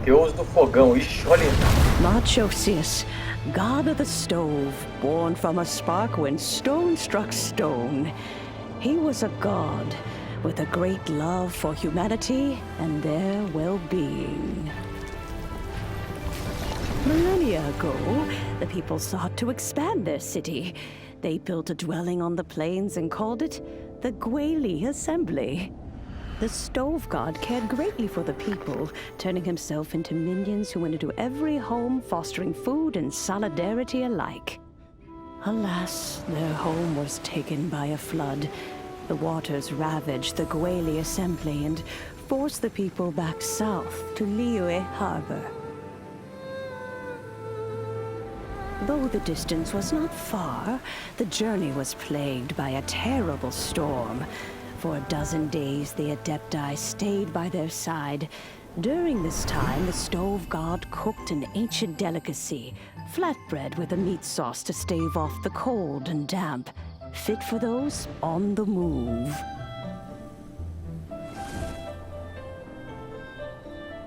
Deus do fogão. Ixi, olha. Marchosius, god of the stove, born from a spark when stone struck stone. He was a god with a great love for humanity and their well-being. Millennia ago, the people sought to expand their city. They built a dwelling on the plains and called it the Gwali Assembly. The stove god cared greatly for the people, turning himself into minions who went into every home, fostering food and solidarity alike. Alas, their home was taken by a flood. The waters ravaged the Gwali Assembly and forced the people back south to Liyue Harbor. Though the distance was not far, the journey was plagued by a terrible storm. For a dozen days, the Adepti stayed by their side. During this time, the stove god cooked an ancient delicacy, flatbread with a meat sauce to stave off the cold and damp, fit for those on the move.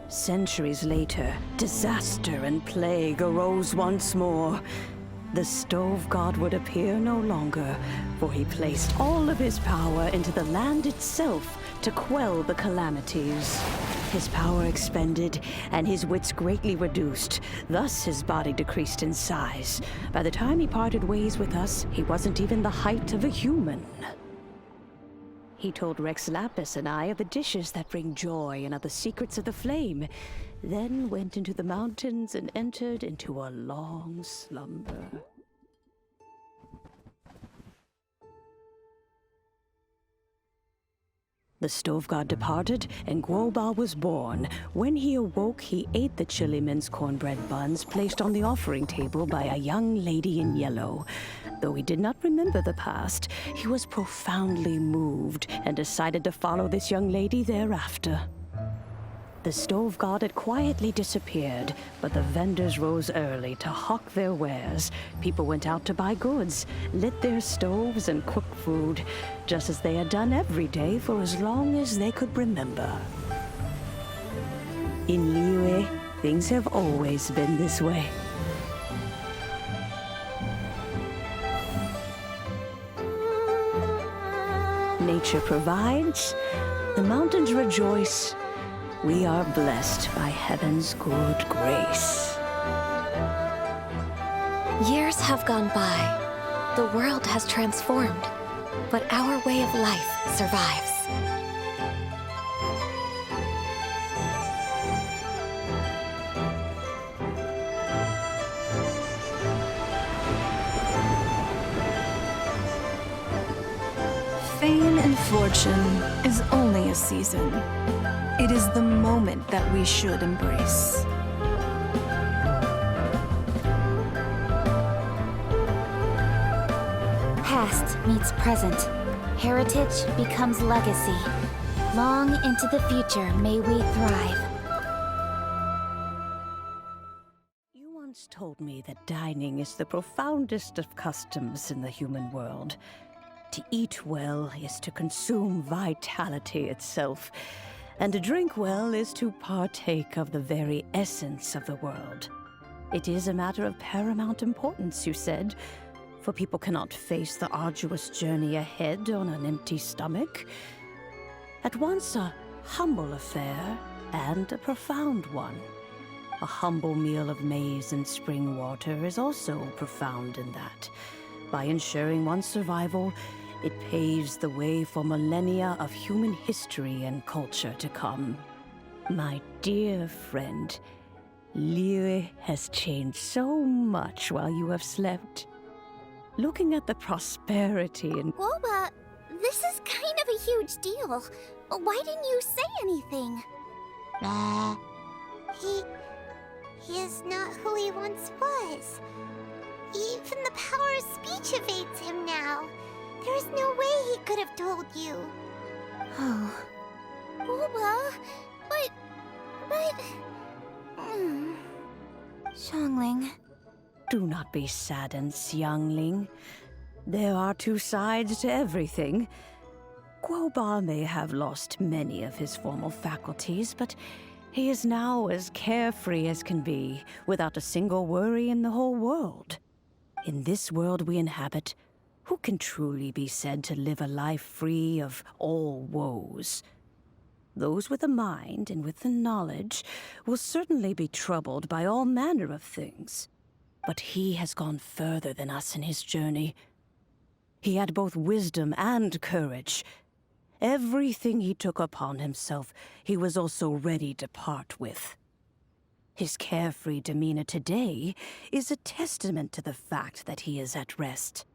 Centuries later, disaster and plague arose once more. The stove god would appear no longer, for he placed all of his power into the land itself to quell the calamities. His power expended, and his wits greatly reduced. Thus his body decreased in size. By the time he parted ways with us, he wasn't even the height of a human. He told Rex Lapis and I of the dishes that bring joy and of the secrets of the flame, then went into the mountains and entered into a long slumber. The stove god departed, and Guoba was born. When he awoke, he ate the chili men's cornbread buns placed on the offering table by a young lady in yellow. Though he did not remember the past, he was profoundly moved and decided to follow this young lady thereafter. The stove god had quietly disappeared, but the vendors rose early to hawk their wares. People went out to buy goods, lit their stoves, and cooked food, just as they had done every day for as long as they could remember. In Liyue, things have always been this way. Nature provides, the mountains rejoice. We are blessed by heaven's good grace. Years have gone by. The world has transformed, but our way of life survives. Fame and fortune is only a season. It is the moment that we should embrace. Past meets present. Heritage becomes legacy. Long into the future may we thrive. You once told me that dining is the profoundest of customs in the human world. To eat well is to consume vitality itself. And to drink well is to partake of the very essence of the world. It is a matter of paramount importance, you said, for people cannot face the arduous journey ahead on an empty stomach. At once a humble affair and a profound one. A humble meal of maize and spring water is also profound in that. By ensuring one's survival, it paves the way for millennia of human history and culture to come. My dear friend, Liyue has changed so much while you have slept. Looking at the prosperity and... Guoba, this is kind of a huge deal. Why didn't you say anything? He is not who he once was. Even the power of speech evades him now. There's no way he could have told you. Oh. Guoba, but... Xiangling. Do not be saddened, Xiangling. There are two sides to everything. Guoba may have lost many of his formal faculties, but He is now as carefree as can be, without a single worry in the whole world. In this world we inhabit, who can truly be said to live a life free of all woes? Those with a mind and with the knowledge will certainly be troubled by all manner of things. But he has gone further than us in his journey. He had both wisdom and courage. Everything he took upon himself, he was also ready to part with. His carefree demeanor today is a testament to the fact that he is at rest.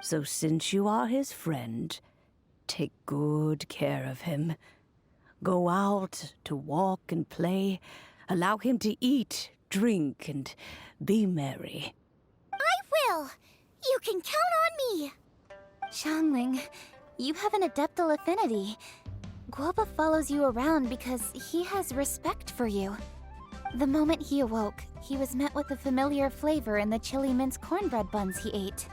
So since you are his friend, take good care of him. Go out to walk and play. Allow him to eat, drink, and be merry. I will! You can count on me! Xiangling, you have an adeptal affinity. Guoba follows you around because he has respect for you. The moment he awoke, he was met with a familiar flavor in the chili mince cornbread buns he ate.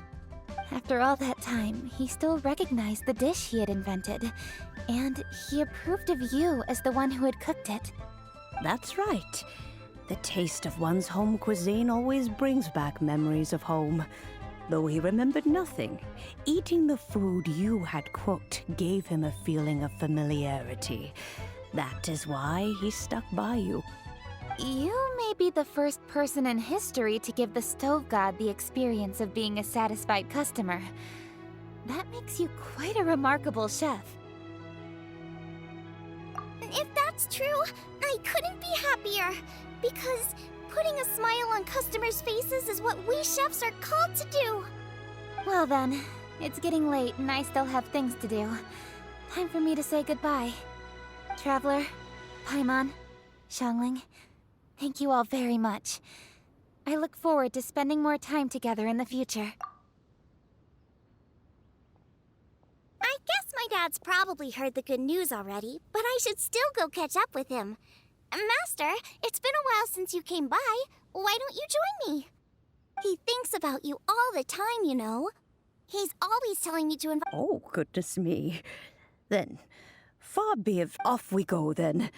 After all that time, he still recognized the dish he had invented, and he approved of you as the one who had cooked it. That's right. The taste of one's home cuisine always brings back memories of home. Though he remembered nothing, eating the food you had cooked gave him a feeling of familiarity. That is why he stuck by you. You may be the first person in history to give the stove god the experience of being a satisfied customer. That makes you quite a remarkable chef. If that's true, I couldn't be happier. Because putting a smile on customers' faces is what we chefs are called to do. Well then, it's getting late and I still have things to do. Time for me to say goodbye. Traveler, Paimon, Xiangling, thank you all very much. I look forward to spending more time together in the future. I guess my dad's probably heard the good news already, but I should still go catch up with him. Master, it's been a while since you came by. Why don't you join me? He thinks about you all the time, you know. He's always telling me to invite— Oh, goodness me. Then, far be it, off we go then.